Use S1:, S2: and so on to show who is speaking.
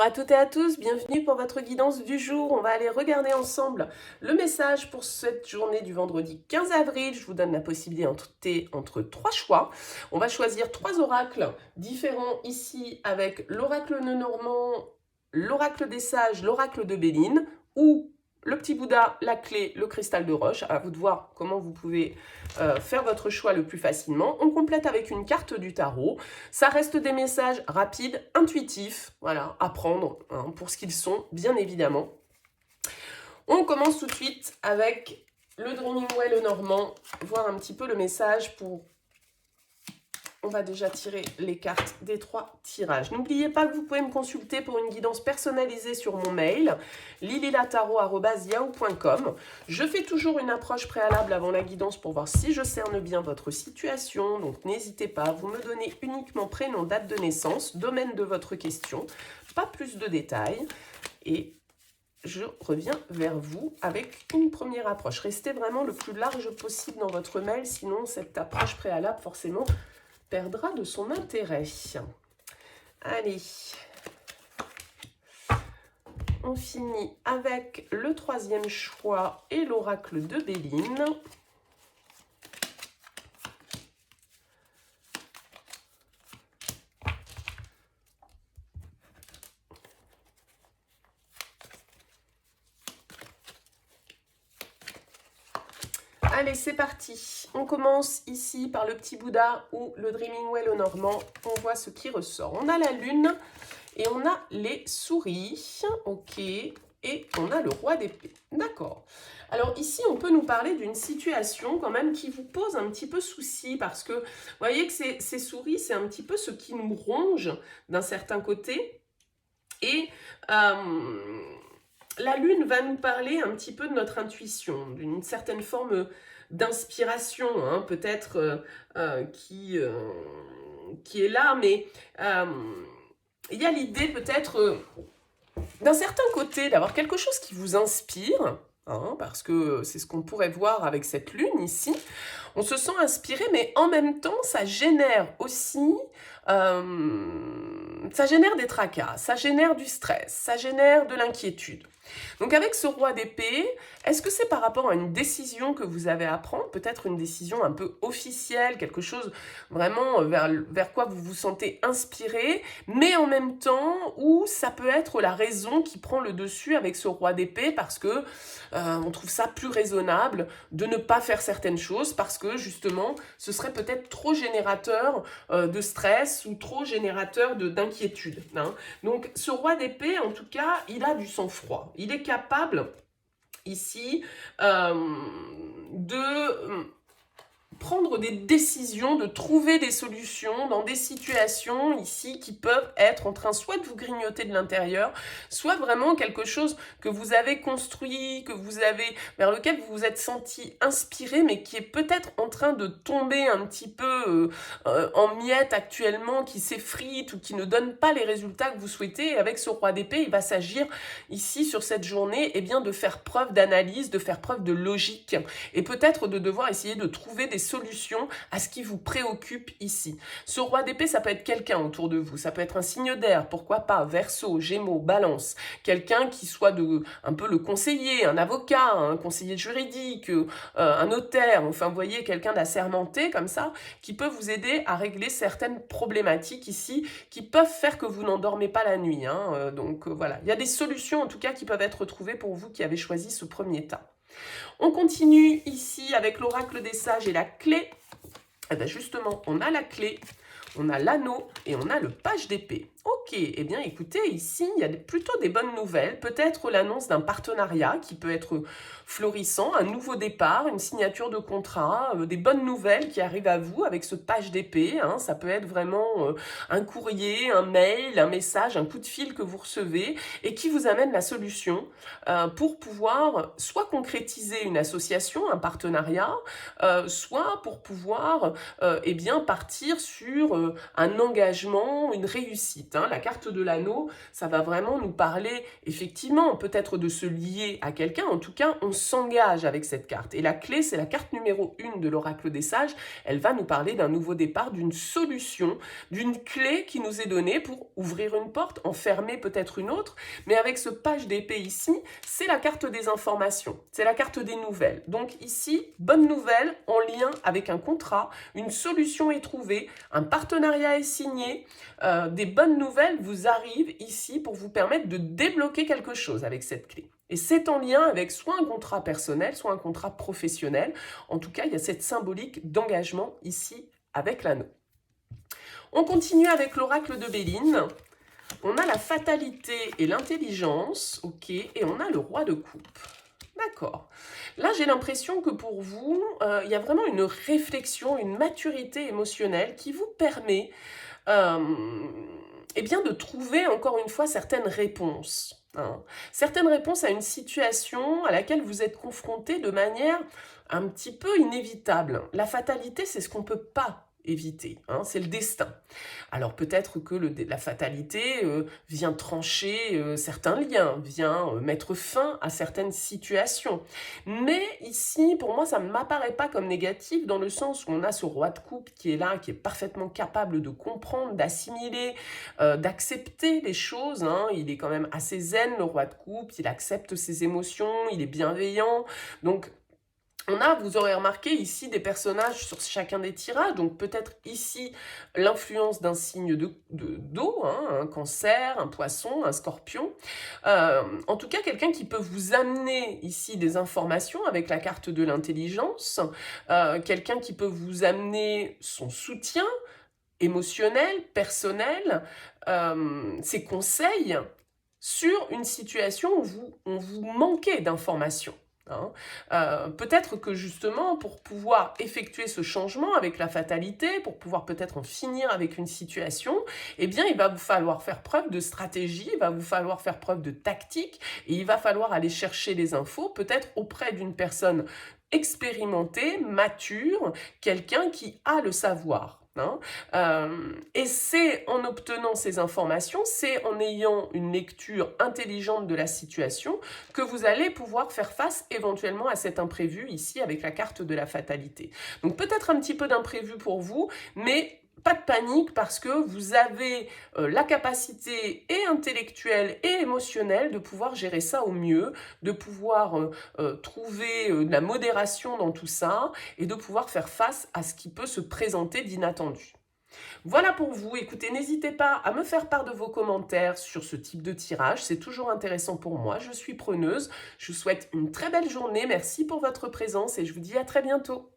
S1: à toutes et à tous, bienvenue pour votre guidance du jour. On va aller regarder ensemble le message pour cette journée du vendredi 15 avril. Je vous donne la possibilité entre trois choix. On va choisir trois oracles différents ici avec l'oracle Lenormand, l'oracle des sages, l'oracle de Béline ou le petit Bouddha, la clé, le cristal de roche. À vous de voir comment vous pouvez faire votre choix le plus facilement. On complète avec une carte du tarot. Ça reste des messages rapides, intuitifs, voilà, à prendre hein, pour ce qu'ils sont, bien évidemment. On commence tout de suite avec le Dreaming Well Lenormand, voir un petit peu le message pour... On va déjà tirer les cartes des trois tirages. N'oubliez pas que vous pouvez me consulter pour une guidance personnalisée sur mon mail, lililataro@yahoo.com. Je fais toujours une approche préalable avant la guidance pour voir si je cerne bien votre situation. Donc n'hésitez pas, vous me donnez uniquement prénom, date de naissance, domaine de votre question, pas plus de détails. Et je reviens vers vous avec une première approche. Restez vraiment le plus large possible dans votre mail, sinon cette approche préalable, forcément, perdra de son intérêt. Allez, on finit avec le troisième choix et l'oracle de Béline. Allez, c'est parti. On commence ici par le petit Bouddha ou le Dreaming Well Lenormand. On voit ce qui ressort. On a la lune et on a les souris. Ok. Et on a le roi d'épée. D'accord. Alors ici, on peut nous parler d'une situation quand même qui vous pose un petit peu souci parce que vous voyez que ces souris, c'est un petit peu ce qui nous ronge d'un certain côté. Et... la lune va nous parler un petit peu de notre intuition, d'une certaine forme d'inspiration, hein, peut-être qui est là, mais il y a l'idée peut-être d'un certain côté d'avoir quelque chose qui vous inspire, hein, parce que c'est ce qu'on pourrait voir avec cette lune ici. On se sent inspiré, mais en même temps, ça génère aussi... ça génère des tracas, ça génère du stress, ça génère de l'inquiétude. Donc avec ce roi d'épée, est-ce que c'est par rapport à une décision que vous avez à prendre, peut-être une décision un peu officielle, quelque chose vraiment vers quoi vous vous sentez inspiré, mais en même temps où ça peut être la raison qui prend le dessus avec ce roi d'épée parce que on trouve ça plus raisonnable de ne pas faire certaines choses parce que justement ce serait peut-être trop générateur de stress ou trop générateur d'inquiétude. Hein. Donc ce roi d'épée, en tout cas, il a du sang-froid. Il est capable, ici, de prendre des décisions, de trouver des solutions dans des situations ici qui peuvent être en train soit de vous grignoter de l'intérieur, soit vraiment quelque chose que vous avez construit, vers lequel vous vous êtes senti inspiré, mais qui est peut-être en train de tomber un petit peu en miettes actuellement, qui s'effrite ou qui ne donne pas les résultats que vous souhaitez. Et avec ce roi d'épée, il va s'agir ici sur cette journée, eh bien, de faire preuve d'analyse, de faire preuve de logique et peut-être de devoir essayer de trouver des solutions à ce qui vous préoccupe ici. Ce roi d'épée, ça peut être quelqu'un autour de vous, ça peut être un signe d'air, pourquoi pas, Verseau, Gémeaux, Balance, quelqu'un qui soit un peu le conseiller, un avocat, un conseiller juridique, un notaire, enfin vous voyez, quelqu'un d'assermenté comme ça, qui peut vous aider à régler certaines problématiques ici, qui peuvent faire que vous n'endormez pas la nuit. Hein. Donc voilà, il y a des solutions en tout cas qui peuvent être trouvées pour vous qui avez choisi ce premier tas. On continue ici avec l'oracle des sages et la clé. Et bien justement, on a la clé, on a l'anneau et on a le page d'épée. Ok, eh bien écoutez, ici, il y a plutôt des bonnes nouvelles. Peut-être l'annonce d'un partenariat qui peut être florissant, un nouveau départ, une signature de contrat, des bonnes nouvelles qui arrivent à vous avec ce page d'épée. Hein. Ça peut être vraiment un courrier, un mail, un message, un coup de fil que vous recevez et qui vous amène la solution pour pouvoir soit concrétiser une association, un partenariat, soit pour pouvoir eh bien, partir sur un engagement, une réussite. suite. Hein. La carte de l'anneau, ça va vraiment nous parler, effectivement, peut-être de se lier à quelqu'un. En tout cas, on s'engage avec cette carte. Et la clé, c'est la carte numéro 1 de l'oracle des sages. Elle va nous parler d'un nouveau départ, d'une solution, d'une clé qui nous est donnée pour ouvrir une porte, en fermer peut-être une autre. Mais avec ce page d'épée ici, c'est la carte des informations. C'est la carte des nouvelles. Donc ici, bonne nouvelle en lien avec un contrat, une solution est trouvée, un partenariat est signé, des bonnes nouvelles vous arrivent ici pour vous permettre de débloquer quelque chose avec cette clé. Et c'est en lien avec soit un contrat personnel, soit un contrat professionnel. En tout cas, il y a cette symbolique d'engagement ici avec l'anneau. On continue avec l'oracle de Béline. On a la fatalité et l'intelligence, ok, et on a le roi de coupe. D'accord. Là, j'ai l'impression que pour vous, il y a vraiment une réflexion, une maturité émotionnelle qui vous permet eh bien, de trouver, encore une fois, certaines réponses. Hein. Certaines réponses à une situation à laquelle vous êtes confronté de manière un petit peu inévitable. La fatalité, c'est ce qu'on ne peut pas éviter, hein, c'est le destin. Alors peut-être que la fatalité vient trancher certains liens, vient mettre fin à certaines situations. Mais ici, pour moi, ça ne m'apparaît pas comme négatif dans le sens où on a ce roi de coupe qui est là, qui est parfaitement capable de comprendre, d'assimiler, d'accepter les choses. Hein. Il est quand même assez zen, le roi de coupe, il accepte ses émotions, il est bienveillant. Donc, vous aurez remarqué ici des personnages sur chacun des tirages, donc peut-être ici l'influence d'un signe d'eau, hein, un cancer, un poisson, un scorpion. En tout cas, quelqu'un qui peut vous amener ici des informations avec la carte de l'intelligence, quelqu'un qui peut vous amener son soutien émotionnel, personnel, ses conseils sur une situation où vous manquez d'informations. Hein. Peut-être que justement pour pouvoir effectuer ce changement avec la fatalité, pour pouvoir peut-être en finir avec une situation, eh bien il va vous falloir faire preuve de stratégie, il va vous falloir faire preuve de tactique et il va falloir aller chercher les infos peut-être auprès d'une personne expérimentée, mature, quelqu'un qui a le savoir. Hein. Et c'est en obtenant ces informations, c'est en ayant une lecture intelligente de la situation que vous allez pouvoir faire face éventuellement à cet imprévu ici avec la carte de la fatalité. Donc peut-être un petit peu d'imprévu pour vous, mais pas de panique parce que vous avez la capacité et intellectuelle et émotionnelle de pouvoir gérer ça au mieux, de pouvoir trouver de la modération dans tout ça et de pouvoir faire face à ce qui peut se présenter d'inattendu. Voilà pour vous. Écoutez, n'hésitez pas à me faire part de vos commentaires sur ce type de tirage. C'est toujours intéressant pour moi. Je suis preneuse. Je vous souhaite une très belle journée. Merci pour votre présence et je vous dis à très bientôt.